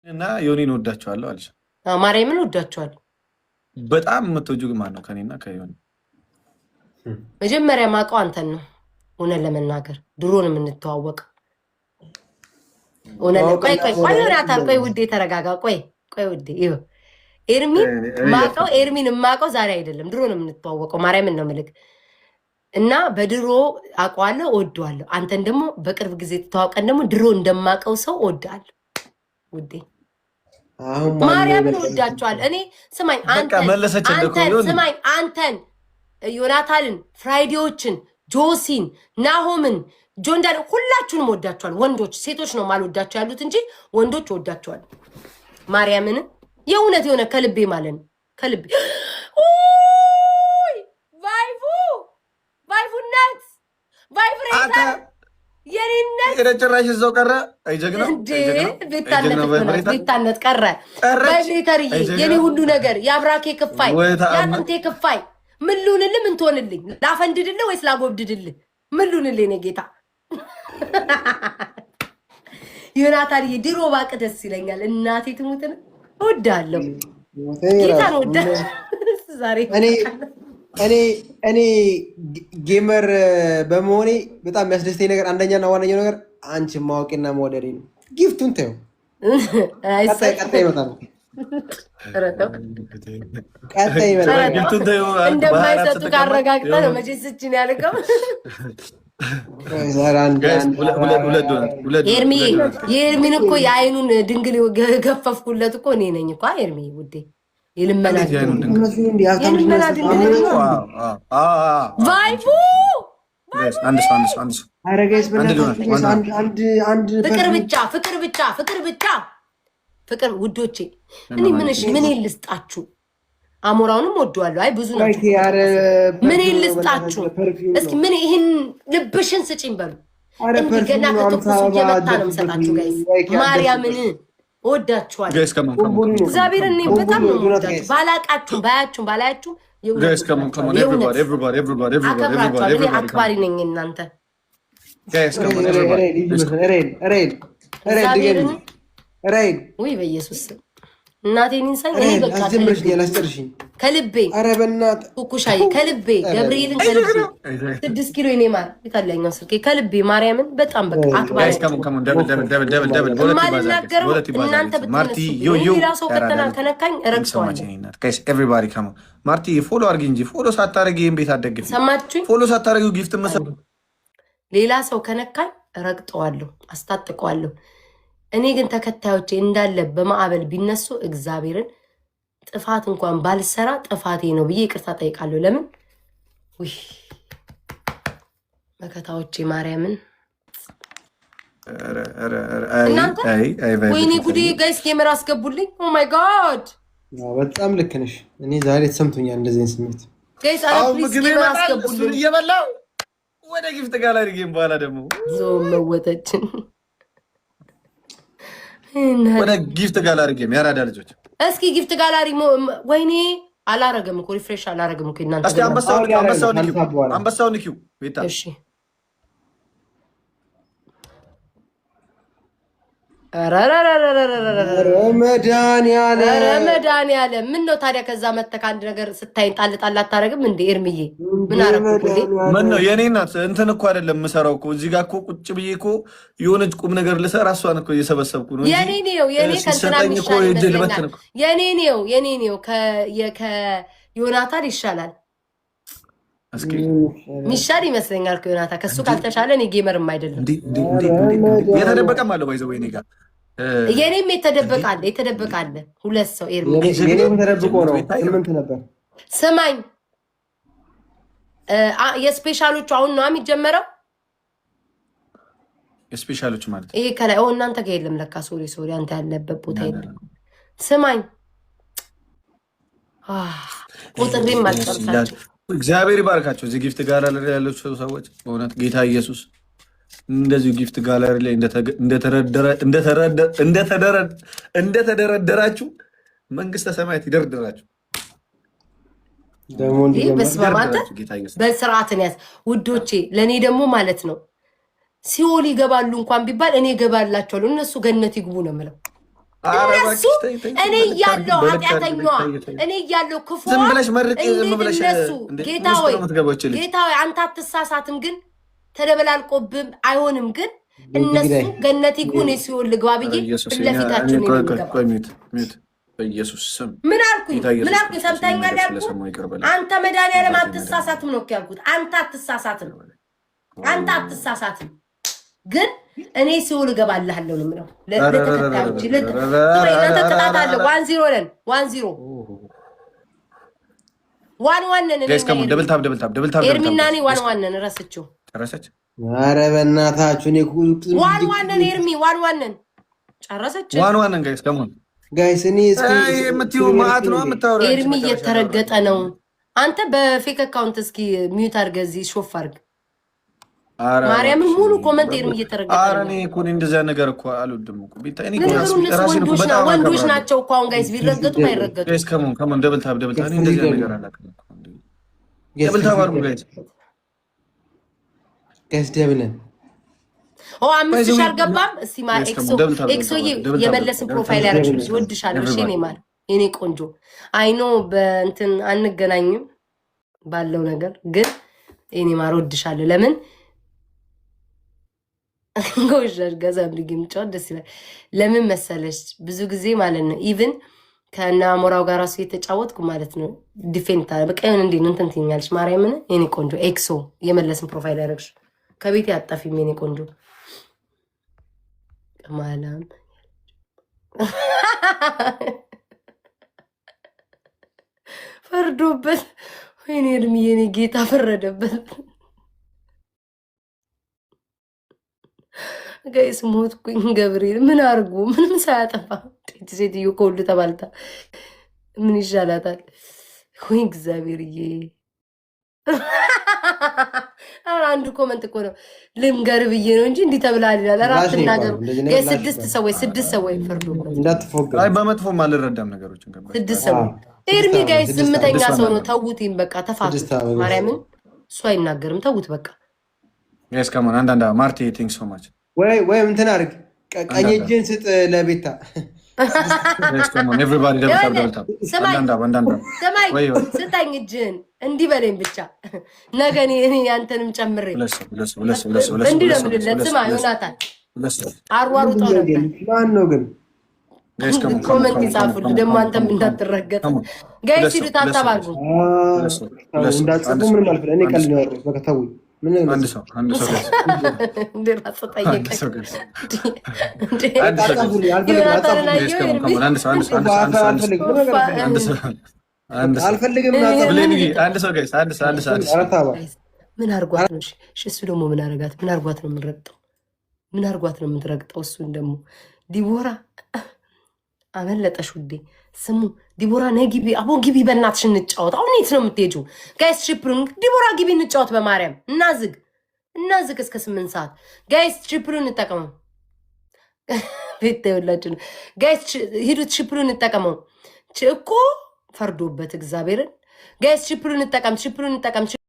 እና ዮኒን ወዳቸዋለሁ አለች። ማርያምን ወዳቸዋለሁ። በጣም የምትወጂው ማን ነው? ከኔና ከዮኒ መጀመሪያ ማውቀው አንተን ነው። እውነት ለመናገር ድሮን የምንተዋወቅ ቆይ ዮናታን፣ ቆይ ውዴ ተረጋጋ። ቆይ ውዴ ኤርሚን ማውቀው ኤርሚን የማውቀው ዛሬ አይደለም፣ ድሮ ነው የምንተዋወቀው። ማርያምን ነው ምልክ እና በድሮ አውቀዋለሁ፣ እወደዋለሁ። አንተን ደግሞ በቅርብ ጊዜ ተተዋውቀን ደግሞ ድሮ እንደማውቀው ሰው እወዳለሁ ውዴ። ማርያምን እወዳቸዋለሁ። እኔ ስማኝ፣ ስማኝ አንተን፣ ዮናታንን፣ ፍራይዴዎችን፣ ጆሲን፣ ናሆምን፣ ጆንዳን ሁላችሁንም እወዳቸዋለሁ። ወንዶች ሴቶች ነው ማልወዳቸው ያሉት እንጂ ወንዶች እወዳቸዋለሁ። ማርያምን የእውነት የሆነ ከልቤ ማለት ነው ከልቤ። ቫይቡነት ቫይብሬተር የኔነት ጭራሽ እዛው ቀረ። አይጀግነው ቤታነት ቀረ። ቫይብሬተርዬ የኔ ሁሉ ነገር የአብራኬ ክፋይ የአጥንቴ ክፋይ ምን ልሁንልህ? ምን ትሆንልኝ? ላፈንድድልህ ወይስ ላጎብድድልህ? ምን ልሁንልህ? እኔ ጌታ ዮናታንዬ ድሮ ባቅ ደስ ይለኛል። እናቴ ትሙትን እወዳለሁ። ጌታን ወዳ ዛሬ እኔ ጌመር በመሆኔ በጣም የሚያስደስተኝ ነገር አንደኛና ዋነኛው ነገር አንቺን ማወቄና መውደዴ ነው። ጊፍቱን ተይው፣ ቀጣይ ይመጣል። እንደማይሰጡ ካረጋግጠ ነው መቼ ስችን ያልከው። ኤርሚዬ የኤርሚን እኮ የአይኑን ድንግል ገፈፍኩለት እኮ እኔ ነኝ እኮ ኤርሚዬ ውዴ። የልመና ድንግል ቫይቡ ፍቅር ብቻ ፍቅር ውዶቼ። እኔ ምን ልስጣችሁ? አሞራውንም ወደዋለሁ። አይ ብዙ ናቸው። ምን ልስጣችሁ? እስኪ ምን ይህን ልብሽን ስጪኝ በሉ። እንዲህ ገና ከትኩሱ እየመታ ነው የምሰጣችሁ ጋይስ። ማርያምን እወዳችኋለሁ። እግዚአብሔርን እኔ በጣም ነው የምወዳችሁ። ባላቃችሁም ባላያችሁም አከብራችኋለሁ። እኔ አክባሪ ነኝ እናንተ ወይ በኢየሱስ እናቴን ኢንሳይ እኔ በቃ ከልቤ ኩኩሻዬ ከልቤ ገብርኤልን ከልቤ 6 ኪሎ የኔ ማር የታለኛው ስልኬ ከልቤ ማርያምን በጣም በቃ አክባሪ ማልናገረው እናንተ ብትነሱ ሌላ ሰው ከነካኝ እረግጠዋለሁ። ማርቲ ፎሎ አድርጊ እንጂ ፎሎ ሳታደርጊ ይሄን ቤት አትደግፊ። ሰማችሁኝ? ፎሎ ሳታደርጊው ጊፍት ሌላ ሰው ከነካኝ እረግጠዋለሁ፣ አስታጥቀዋለሁ። እኔ ግን ተከታዮቼ እንዳለ በማዕበል ቢነሱ እግዚአብሔርን ጥፋት እንኳን ባልሰራ ጥፋቴ ነው ብዬ ይቅርታ ጠይቃለሁ። ለምን ውይ መከታዎቼ ማርያምን እናንተ ወይኔ ጉዴ ጋይስ ጌመር አስገቡልኝ። ኦ ማይ ጋድ በጣም ልክ ነሽ። እኔ ዛሬ ተሰምቶኛል እንደዚህ ስሜት ጋይስ። ፕሊዝ ጌመር አስገቡልኝ። እየበላው ወደ ጊፍት ጋላሪ ጌም በኋላ ደግሞ ዞም መወተችን ወደ ጊፍት ጋላሪ ጌም ያራዳ ልጆች እስኪ ጊፍት ጋላሪ ወይኔ አላረገም እኮ ሪፍሬሽ አላረገም እኮ እናንተ። እስኪ አንበሳውን ንኪው ቤታ። እሺ ረመዳንያለም ምን ነው ታዲያ? ከዛ መተካ አንድ ነገር ስታይን ጣል አታረግም እንዴ? ኤርሚዬ ምን አረኩ እንዴ? ምን ነው የኔ እናት እንትን እኮ አይደለም የምሰራው እኮ እዚህ ጋር እኮ ቁጭ ብዬ እኮ የሆነች ቁም ነገር ልሰራ እሷን እኮ እየሰበሰብኩ ነው። የኔ ከእንትና የኔ ከዮናታን ይሻላል ሚሻል ይመስለኛል። ከዮናታን ከሱ ካልተሻለ እኔ ጌመርም አይደለም። የተደበቀም አለው ባይዘው ወይኔ ጋር የኔም የተደበቃለ ሁለት ሰው ኤርሚ ተደብቆ ነው 8 ነበር። ስማኝ የስፔሻሎቹ አሁን ነው የሚጀመረው። የስፔሻሎቹ ማለት ይሄ ከላይ እናንተ ጋር የለም ለካ። ሶሪ አንተ ያለበት ቦታ የለም። ስማኝ ቁጥሬም አልጨርሳችሁ። እግዚአብሔር ይባርካቸው። እዚህ ጊፍት ጋር ያላችሁ ሰዎች በእውነት ጌታ ኢየሱስ እንደዚሁ ጊፍት ጋለሪ ላይ እንደተደረደራችሁ መንግስተ ሰማያት ይደርደራችሁ። በስርዓትን ያዝ ውዶቼ። ለእኔ ደግሞ ማለት ነው ሲኦል ይገባሉ እንኳን ቢባል እኔ እገባላቸዋለሁ። እነሱ ገነት ይግቡ ነው የምለው። እነሱ እኔ እያለሁ ኃጢአተኛዋ እኔ እያለሁ ክፉ ዝም ብለሽ መርቂ ዝም ብለሽ እነሱ ጌታ ሆይ አንተ አትሳሳትም፣ ግን ተደበላልቆብም አይሆንም። ግን እነሱ ገነት ይጉን ሲሆን ልግባ ብዬ ለፊታችሁ ነው በኢየሱስ ስም ምን አልኩኝ? ሰምተኛል ያልኩት አንተ መድኃኒዓለም አትሳሳትም ነው ያልኩት። አንተ አትሳሳትም ግን እኔ ሲኦል እገባልሃለሁ ነው የምለው ለተከታዮች ለተከታታለሁ 1-0 ነን 1-0 1-1 ነን ኤርሚና እኔ 1-1 ነን ረስቼው ጨረሰች ኧረ በእናታችሁ እኔ 1-1 ነን ኤርሚ 1-1 ነን ጨረሰች 1-1 ነን ጋይስ እኔ እስኪ የምትይው ማአት ነው የምታወራው ኤርሚ እየተረገጠ ነው አንተ በፌክ አካውንት እስኪ ሚዩት አድርገህ እዚህ ሾፍ አድርግ ማርያምን ሙሉ ኮመንት ኤርሚ እየተረገጠ ነው። ኧረ እኔ እኮ እንደዚያ ነገር እኮ አልወድም እኮ ቢታይ እኔ ወንዶች ናቸው እኮ አሁን ጋይስ ቢረገጡም አይረገጡም። ጋይስ ከሞን ደብል ታብ እኔ እንደዚያ ነገር አላውቅም ደብል ታብ አድርጉ ጋይስ ደብለን 5,000 አልገባም። እስቲ ማር ኤክሶዬ የመለስን ፕሮፋይል ያደረግሽ ወድሻለሁ። እሺ እኔ ማር የኔ ቆንጆ አይኖ በእንትን አንገናኝም ባለው ነገር ግን እኔ ማር ወድሻለሁ። ለምን ጎሽር ገዛም ልግም ጫው ደስ ይላል። ለምን መሰለሽ ብዙ ጊዜ ማለት ነው ኢቭን ከና አሞራው ጋር ራሱ የተጫወትኩ ማለት ነው ዲፌንታ በቃ ምን እንዴ ነው እንትን ትኛለሽ ማርያምን የኔ ቆንጆ ኤክሶ የመለስን ፕሮፋይል ያደረግሽ ከቤት ያጣፊም የኔ ቆንጆ ማላም ፈርዶበት ወይኔ እድሜ የኔ ጌታ ፈረደበት። ጋይስ ሞትኩኝ። ገብርኤል ምን አርጉ ምንም ሳያጠፋ ሴትዮ ከሁሉ ተባልታ ምን ይሻላታል? ወይ እግዚአብሔርዬ። አንዱ ኮመንት እኮ ነው ልምገር ብዬ ነው እንጂ እንዲህ ተብላል ይላል። አራት ተናገሩ ስድስት ሰዎች ፈርዶበት እንዳትፎገር። አይ በመጥፎም አልረዳም ነገሮችን ገባ 6 ሰዎች ኤርሚ ጋይስ ዝምተኛ ሰው ነው። ተውትኝ በቃ ተፋቱ። ማርያምን እሱ አይናገርም ተውት በቃ ጋይስ ከማን አንዳንዳ ማርቲ ቲንክ ሶ ማች ወይ እንትን አድርግ ቀኝ እጅን ስጥ ለቤታ ጋይስ ከማን ኤቭሪባዲ ደብል ታብ ስጠኝ እጅን እንዲህ በለኝ ብቻ ነገ እኔ ያንተንም ጨምሬ እንዲህ ነው የምልለት። ስማ ዮናታን አሯሩጠው ነበር ማን ነው ግን ኮመንት ይጻፉልህ ደግሞ አንተም እንዳትረገጥ ጋይስ ይሉ ታታባሉ እንዳትጽፉ ምንም አልፈለ እኔ ቀልድ ነው ያወራሁት በቃ ተውኝ። አንድ ሰው እንደራስ ጠየቀኝ አልፈልግም ምን አርጓት ነው? እሱ ደግሞ ምን አረጋት? ምን አርጓት ነው የምንረግጠው? ምን አርጓት ነው የምትረግጠው? እሱን ደግሞ ዲቦራ አመለጠሽ ውዴ። ስሙ ዲቦራ ነይ ግቢ፣ አቦ ግቢ በእናትሽ እንጫወት። አሁን የት ነው የምትሄጂው? ጋይስ ትሪፕሉን ዲቦራ ግቢ እንጫወት በማርያም እናዝግ እስከ 8 ሰዓት ጋይስ ትሪፕሉን እንጠቀመው። ቤት ተወላችሁ ጋይስ ሂዱ ትሪፕሉን እንጠቀመው እኮ ፈርዶበት እግዚአብሔርን ጋይስ ትሪፕሉን እንጠቀም